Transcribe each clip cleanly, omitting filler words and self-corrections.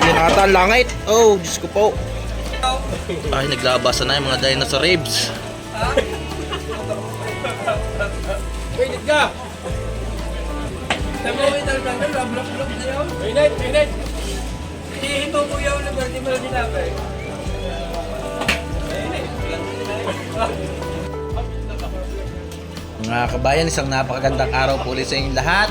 Yan ata ang langit. Oh, Diyos ko po. Ay, naglabasan na yung mga dinosaur ribs. Wait ka! Sabi mo italagay, blok-blok na yun. Wait. Hihito mo yun na berti mo lang dinapay. Mga kabayan, isang napakagandang araw po ulit sa inyong lahat.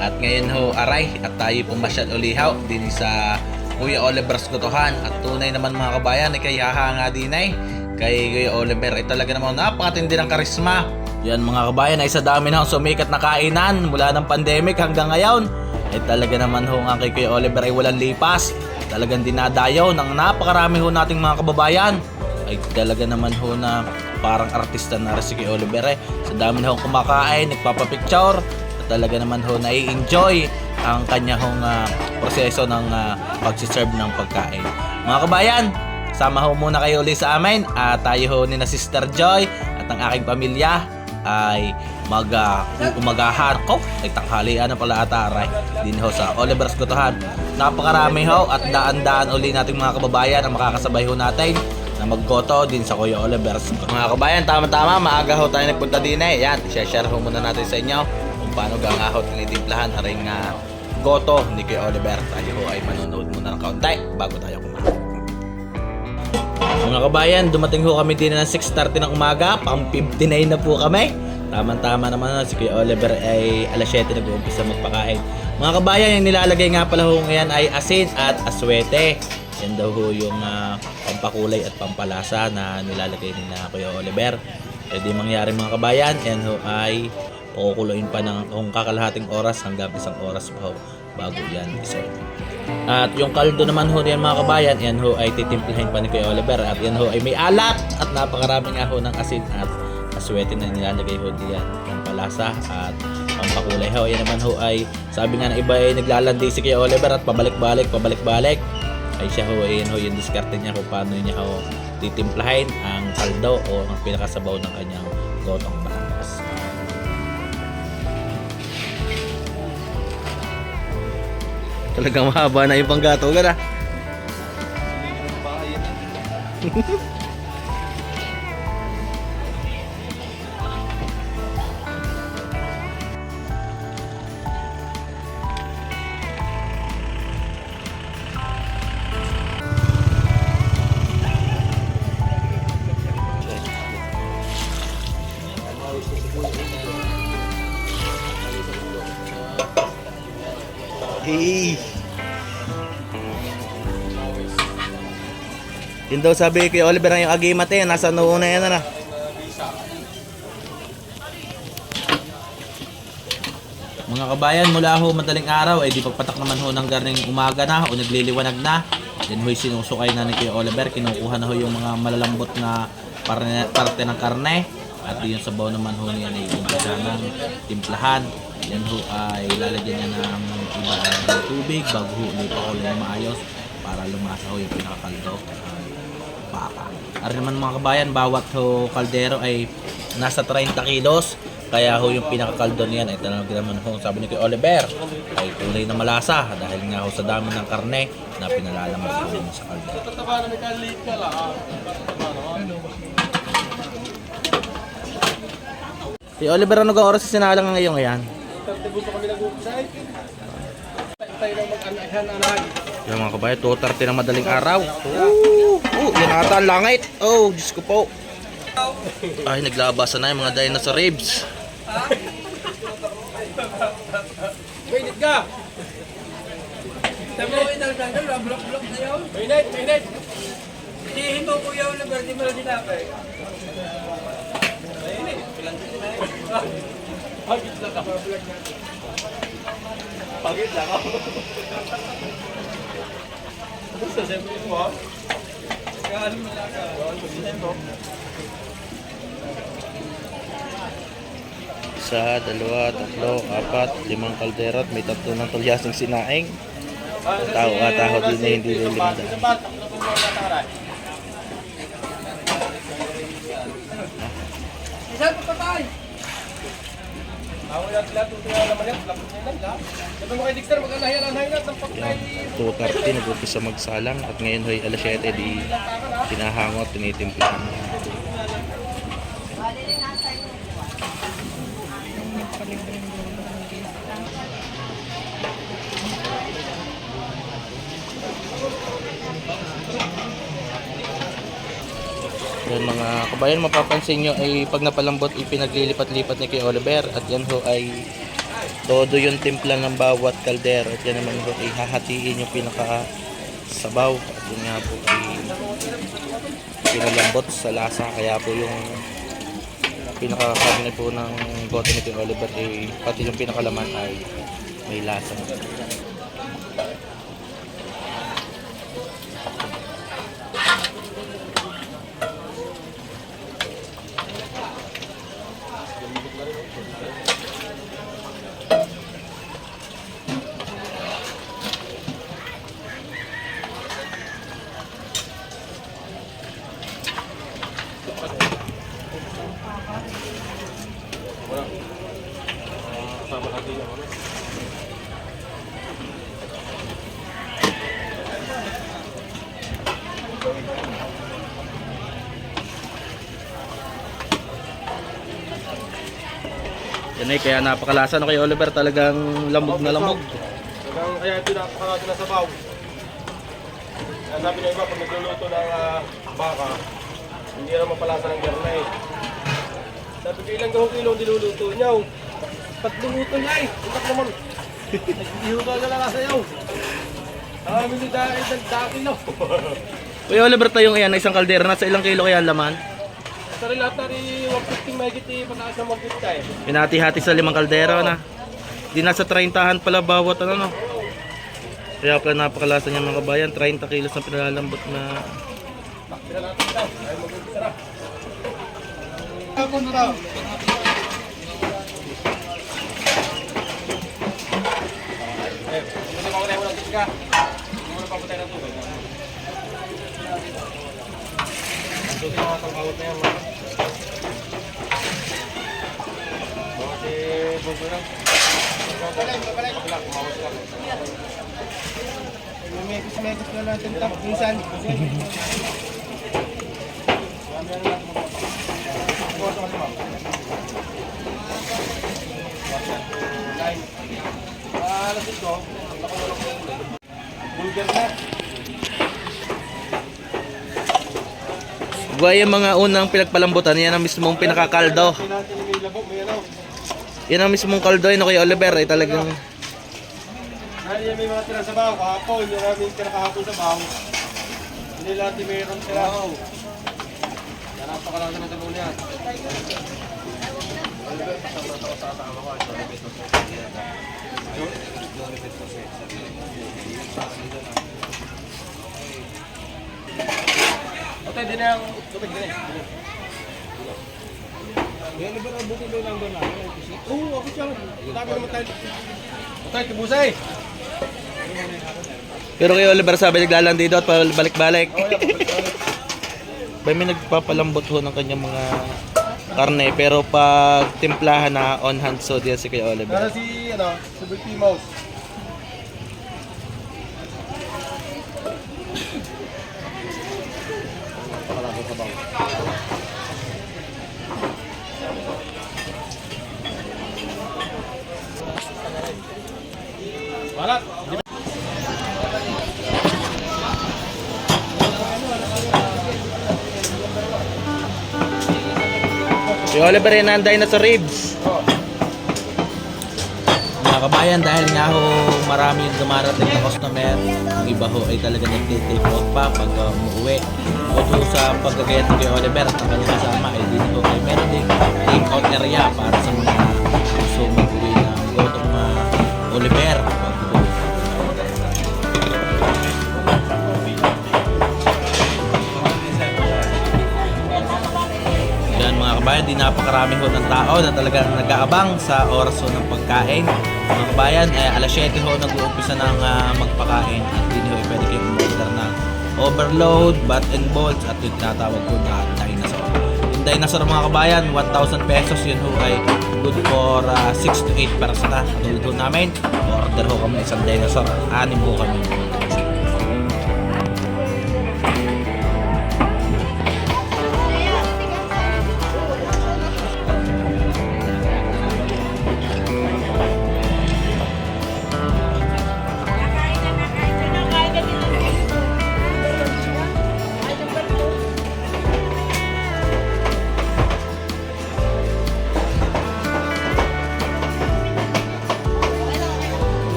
At ngayon ho, aray, at tayo pumasyal ulihaw din sa Kuya Oliver's Gotohan. At tunay naman mga kabayan, ay kaya nga din ay kay Kuya Oliver ay talaga naman napakatindi ng karisma. Yan mga kabayan, ay sa dami na sumikat na kainan mula ng pandemic hanggang ngayon. Ay talaga naman ho nga kay Kuya Oliver ay walang lipas. Talagang dinadayaw ng napakarami ho nating mga kababayan. Ay talaga naman ho na parang artista na rin si Kuya Oliver eh. Sa dami na ho kumakain, nagpapapicture. Talaga naman ho nai-enjoy ang kanya hong proseso ng pagsiserve ng pagkain. Mga kabayan, sama ho muna kayo ulit sa amin at tayo ho ni na Sister Joy at ang aking pamilya ay umagahan ko ay tanghalian na pala aray din ho sa Oliver's Gotohan. Napakarami ho at daan-daan uli nating mga kababayan ang makakasabay ho natin na maggoto din sa Kuya Oliver's. Mga kabayan, tama-tama, maaga ho tayo nagpunta din eh. Yan, share ho muna natin sa inyo kung paano gangahot tinitimplahan aring goto ni Kuya Oliver. Tayo ho ay manonood muna ng kaunti bago tayo kumain. Mga kabayan, dumating ho kami din ng 6:30 ng umaga, pang 59 na po kami. Tama-tama naman si Kuya Oliver ay alas 7 nag-uumpisa magpakain. Mga kabayan, yung nilalagay nga pala ho ngayon ay asin at aswete. Yan daw ho yung pampakulay at pampalasa na nilalagay ni na Kuya Oliver. E di mangyari mga kabayan, yan ho ay pakukuluin pa ng kung kakalahating oras hanggang isang oras pa ho bago yan iserve. At yung kaldo naman ho yan mga kabayan, yan ho ay titimplahin pa ni Kuya Oliver. At yan ho ay may alat at napakarami nga ho ng asin at aswete na nilalagay ho diyan pampalasa at pampakulay ho. Yan naman ho ay sabi nga ng iba ay naglalandi si Kuya Oliver at pabalik-balik ay siya ho, ayan ho yung diskarte niya kung paano niya ho titimplahin ang kaldo o ang pinakasabaw ng kanyang gotong batas. Talagang mahaba na yung panggato ka na. Hey. Yun daw sabi kay Oliver ang yung agimat eh, nasa noo na yan na. Mga kabayan, mula ho madaling araw ay di pagpatak naman ho ng garning umaga na o nagliliwanag na. Then ho'y sinusukay na ni Kuya Oliver, kinukuha na ho yung mga malalambot na parte ng karne. At yung sabaw naman ho niyan ay umpisa ng timplahan. Yan ho ay lalagyan niya ng iba ng tubig bago ho ipakuloy na maayos para lumasa ho yung pinakakaldo baka. Ari naman mga kabayan, bawat ho kaldero ay nasa 30 kilos. Kaya ho yung pinakakaldo niyan ay talagang naman ho sabi ni Kuya Oliver ay tunay na malasa dahil nga ho sa dami ng karne na pinalalamas ho sa kaldero. Si Oliver, ano ka oras sa sinalang ngayon yan? Yung mga kabayan, 2:30 ng madaling araw. Yan ata ang langit. Oh, Diyos ko po. Ay, naglabasan na yung mga dinosaur ribs. Wait ka! Sabi mo italagay, blok-blok na yun. Wait. Hihito mo yun na berti mo lang dinapay. Pagit lang ako. Gusto siyempre mo ha? Kaalim mo lang ka. Isa, dalawa, tatlo, apat, 5 kaldero at may 3 ng tulyasing sinaing. Taho din na hindi lilimda. Isa pa patay! Ako natin lahat, tutuyo naman yan. Lapot niya lang lahat. Sabi mo kay Dexter, magkanahiyan ng pagkay. 2:30 nag-umpisa magsalang at ngayon hoy alas 7 di pinahangot, tinitimplahan. Yan mga kabayan, mapapansin nyo ay pag napalambot ipinaglilipat-lipat ni kay Oliver at yan ho ay todo yung timpla ng bawat kaldero at yan naman ho ay hahatiin yung pinaka sabaw at yun nga po ay pinalambot sa lasa kaya po yung pinaka-cabinet po ng bote ni kay Oliver ay pati yung pinakalaman ay may lasa. Yan ay kaya napakalasa no kay Oliver, talagang lamog na lamog. Kaya ito napakalasa na sabaw. Kaya sabi na iba, pag nagluluto ng baka, hindi na mapalasa ng garnay. Sabi ko ilang gahong kilo niluluto niyaw. Patluluto niya eh. Itak naman. Nag-ihuto na lang sa iyo. Amin ni dahil ng dakilo. Kuya Oliver, tayong yan, isang kaldero, nasa ilang kilo kaya ang laman? Sa rin lahat na rin 150 megit pataas na mag-git eh. Pinati-hati sa 5 kaldero na. Di nasa 30han pala bawat ano no. Kaya pala napakalasa niya mga kabayan, 30 kilos na pinalalambot na. Takpila natin daw. Ay mag-git na. Ako na daw. Hindi ko na muna tika. Hindi mo na papatay na tubig. Ito yung mga tangkawat na yan. Bugo lang. Kapalay. Kumawas lang. Mekos na natin tap. Minsan. Alas ito. Bulgar na. Buhay yung mga unang pinagpalambutan, yan ang mismong pinakakaldo. Yan ang mismong kaldo no kay Oliver ay talagang Yan may mga tira sa baho, kahapon, yung aming tira kahapon sa baho. Hindi lahat yung mayroon sila. Yan napakalasa na sa muna yan. Okay, din ang tubig din. Yan ba ang buti doon ang doon na? Oo, ako siya. Dami naman tayo. Okay, tibusay. pero kay Oliver sabi naglalandi daw at balik-balik. Bay may nagpapalambot ho ng kanyang mga karne pero pag timplahan na on hand so diyan si kay Oliver. Para si Big Mouse. Pakalasa sa bawo. Balat. Si Oliver ay nanday na sa ribs. Mga kabayan, dahil nga ho marami yung dumarating na customer, ang iba ho ay talaga nag-take out pa pag umuwi. Bukod sa paggagayat ni kay Oliver at ang kanyang kasama ay dito ho ay meron ding take out area para sa mga gusto mag-uwi ng gotong Oliver. Mga kabayan, di napakarami ho ng tao na talagang nag-aabang sa oras ho ng pagkain. Mga kabayan, alas 7 ho nag-uumpisa ng magpakain at hindi ho pwede kayong order ng overload, bat and bolts at yung tinatawag ko na dinosaur. Yung dinosaur mga kabayan, 1,000 pesos. Yun ho ay good for 6 to 8 persona. Katulad ho namin, order ho kami isang dinosaur. 6 ho kami.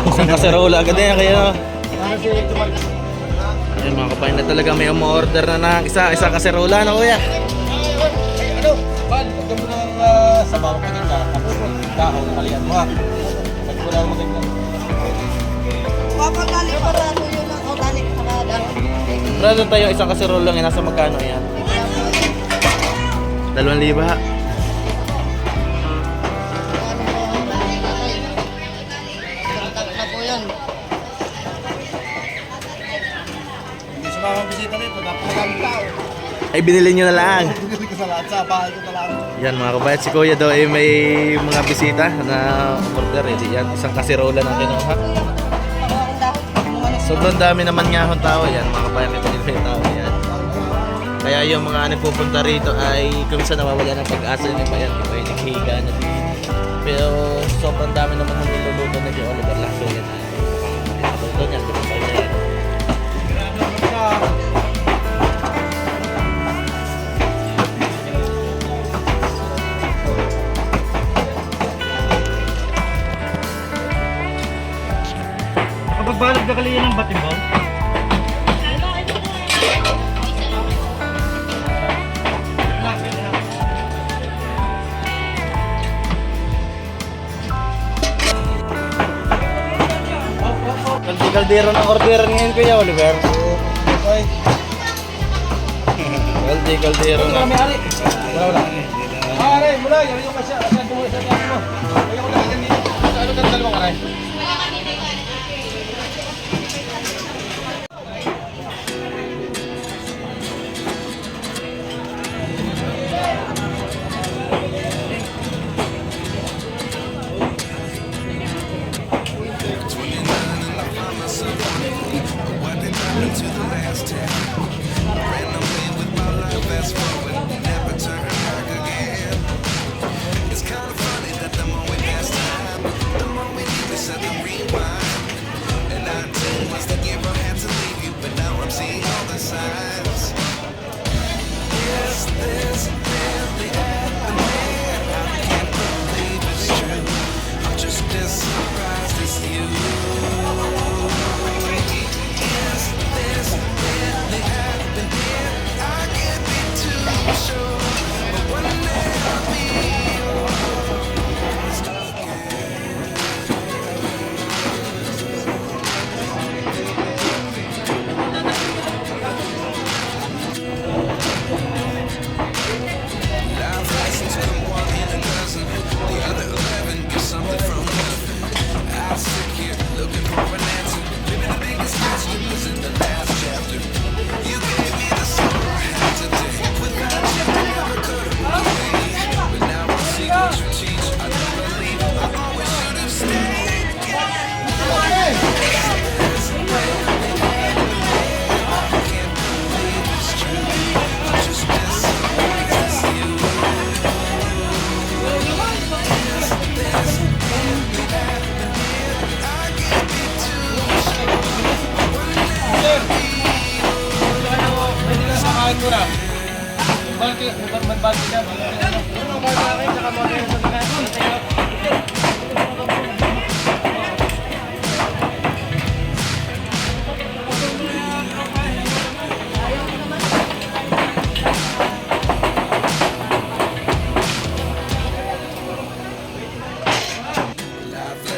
Isang kaserola agad yan kaya. Ayun mga kabayan na talaga may umorder na ng isang kaserola na kuya. Ano? Pan, pagka mo ng sabaw, maganda. Tapos dahon, kalian mo ha. Pagka mo ng maganda. Papagdali para ako yun ang dali para dahon. Brother tayo isang kaserola nga nasa magkano yan? 2,000 ha? Na po yun. Hindi sa mga bisita nito, napakagamit tao. Ay binili nyo na lang. Hindi ko sa lahat, sa bahay ko na lang. Yan mga kabayan, si kuya daw ay may mga bisita na order. Yan, isang kaserola na kinuha. Sobrang dami naman nga hong tao yan, mga kabayan, may pinili yung tao yan. Kaya yung mga nagpupunta rito ay kumisa nawawala ng pag-asa yung bayan, iba yung naghihiga na dito. Pero sobrang dami naman ng niluluto na yung Oliver Lasso yan. Niluluto niya, pinapal na yan. Kapag balag na kaliyan ng batimbang, Kaldero ng order ngayon kuya Oliver. okay. Kaldero na. Wala. Aray, mula, yan yung kasya. Kasya mo sa tiyan mo. Kaya ko lang dito. Ano ka dalawang aray?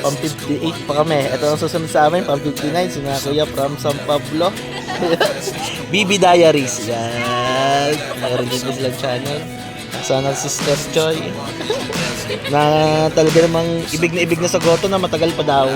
Pang 50 58 pa kami. Ito ang susunod sa amin, pang 59. Si mga kuya from San Pablo. BB Diaries. Yan. Meron din silang channel. Sana Sister Joy. Na talaga namang ibig na sa goto na matagal pa daw.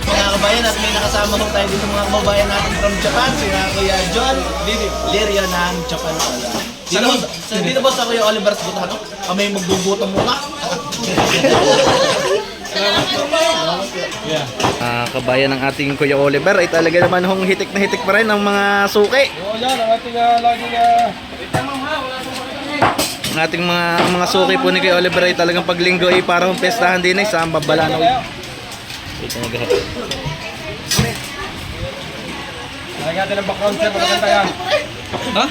Mga kabayan, at may nakasama ko tayo dito mga kababayan natin from Japan, si Kuya John Lirio ng Japan. Dito ba sa Kuya Oliver's Butano? Kami magbubuto muna. Kabayan ng ating Kuya Oliver ay talaga naman hong hitik na hitik pa rin ang mga suki. Oo, yan ang ating laging Ang ating mga suki po ni Kuya Oliver ay talagang paglinggo ay parang pestahan din ay sa Babalanaw. Ito na gahat. lagyan natin ng background check. Maganda yan. Ha?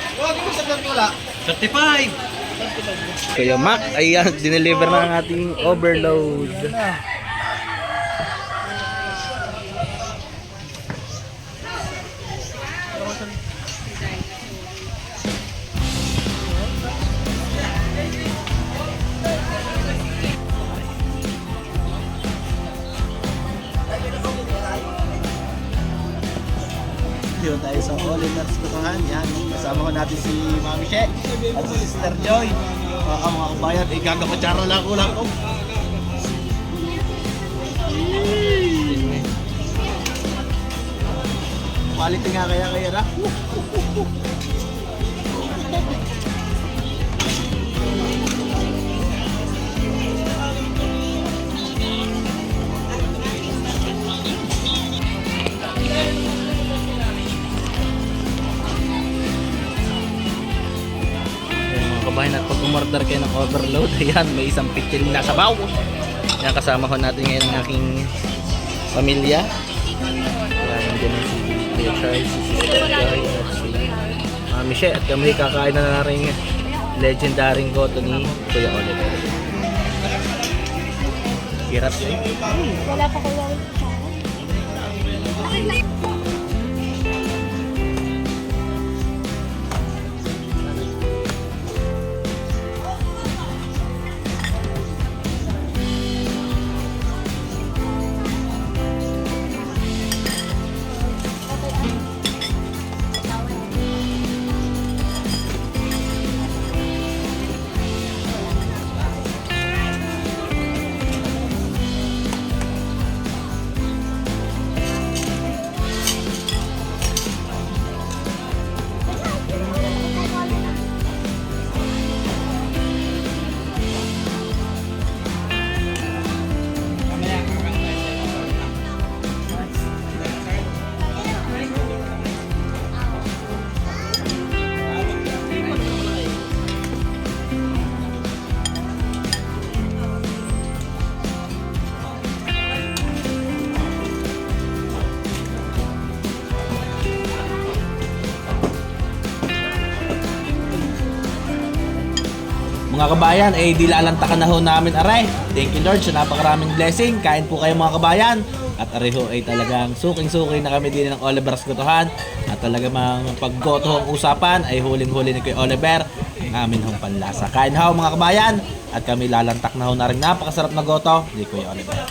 35! Kuya Mac, ayan, dineliver na ang ating overload. Dito tayo sa Oliver's Butano. Yan, kasama ko natin si Mami She at si Sister Joy. Mga kabayan, gagapatsara lang ko lang. Quality nga kaya na. Kabayan, at pag umorder kayo ng overload, ayan, may isang pitil na sabaw. Yan, kasama ko natin ngayon ang aking pamilya. Ayan, nandiyan na si Kuya Charles, si Sister Joy, at si Mami She. At kami kakain na rin legendary goto ni Kuya Oliver. Hirap yun. Wala pa kuya. Mga kabayan, di lalantakan na ho namin aray. Thank you Lord sa napakaraming blessing. Kain po kayo mga kabayan. At aray ho ay talagang suking-suki na kami din ng Oliver's Gotohan. At talagang paggoto ang usapan ay huling-huli ni Kuya Oliver ang amin hong panlasa. Kain ho mga kabayan. At kami lalantak na ho na rin napakasarap na goto ni Kuya Oliver.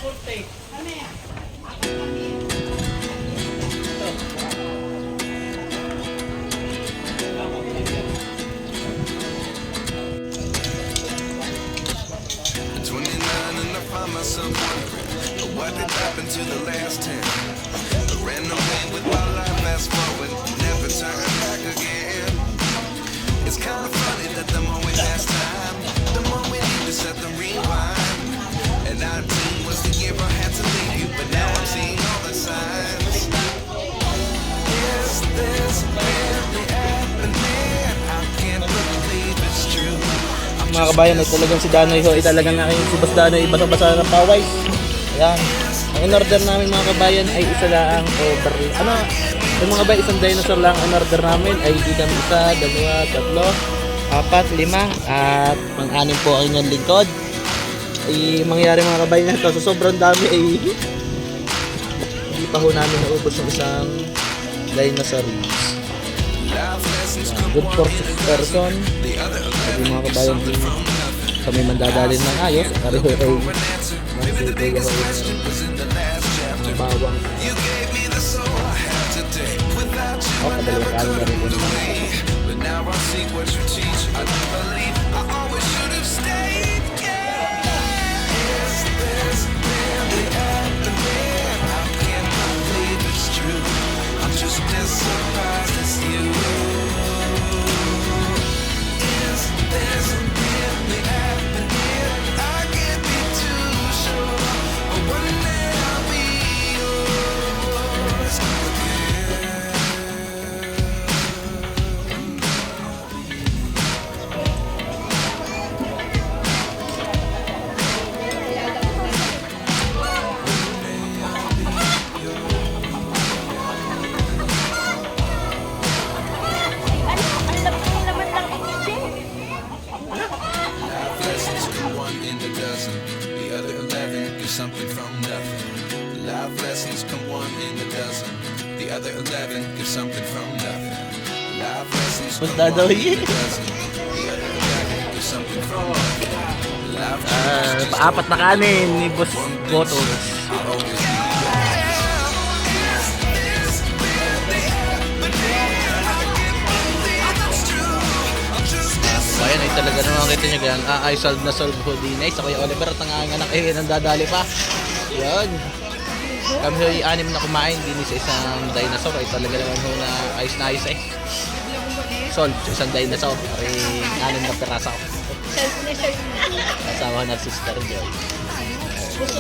Myself wondering what did happen to the last 10. I ran away with my life, fast forward, never turn back again. It's kind of funny that the more we last time, the more we need to set the rewind. And 19 was the year I had to leave you, but now I'm seeing all the signs. Is this mga kabayan ay talagang si Danoy ho ay talagang aking si Boss Danoy basa-basa ng paway. Ayan. Ang in-order namin mga kabayan ay isa lang over. Ano? Yung mga kabayan, isang dinosaur lang ang in-order namin ay ikam isa, dalawa, tatlo, apat, lima, at pang-anim po ang inyong lingkod. Ay mangyayari mga kabayan ito sa sobrang dami ay hindi pa ho namin naubos yung isang dinosaur. Good for 6 person. Sabi mga kabayan din kami mandadalin ng ayos. Pareho ay mga bawang. Kadalawang kanin na rin po naman. But now I see what you teach. I don't believe I always should have stayed. Is this really happening? I can't believe it's true. I'm just as surprised as you. Is this really happening? I can't be too sure. But one day I'll be yours again. Lessons come one in a dozen. The other 11 get something from nothing. Life lessons come one in a dozen. The other 11 get something from nothing. Life lessons come Basta daw one in yun. a dozen. The other 11 get something from nothing. Life Paapat na kanin ni Boss Gotos. Bayan ay talaga naman kita nyo gan. Ay solve na solve ho din ay sa Kuya Oliver at nanganganak eh nandadali pa. Yan. Kami ho ay anim na kumain din sa isang dinosaur ay talaga naman ho na ayos na ayos eh. Solve sa isang dinosaur ay anim na piraso. Kasama na sister Joy.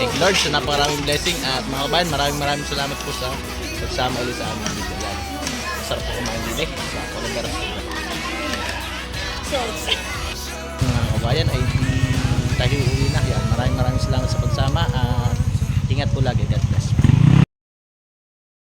Thank you Lord sa napakaraming blessing at mga kabayan maraming salamat po sa pagsama ulit sa amin dito. Yan. Sarap po kumain din eh sa Oliver. Mga kabayan ay tayo uwi na yan. Maraming salamat sa pagsama at ingat po lagi.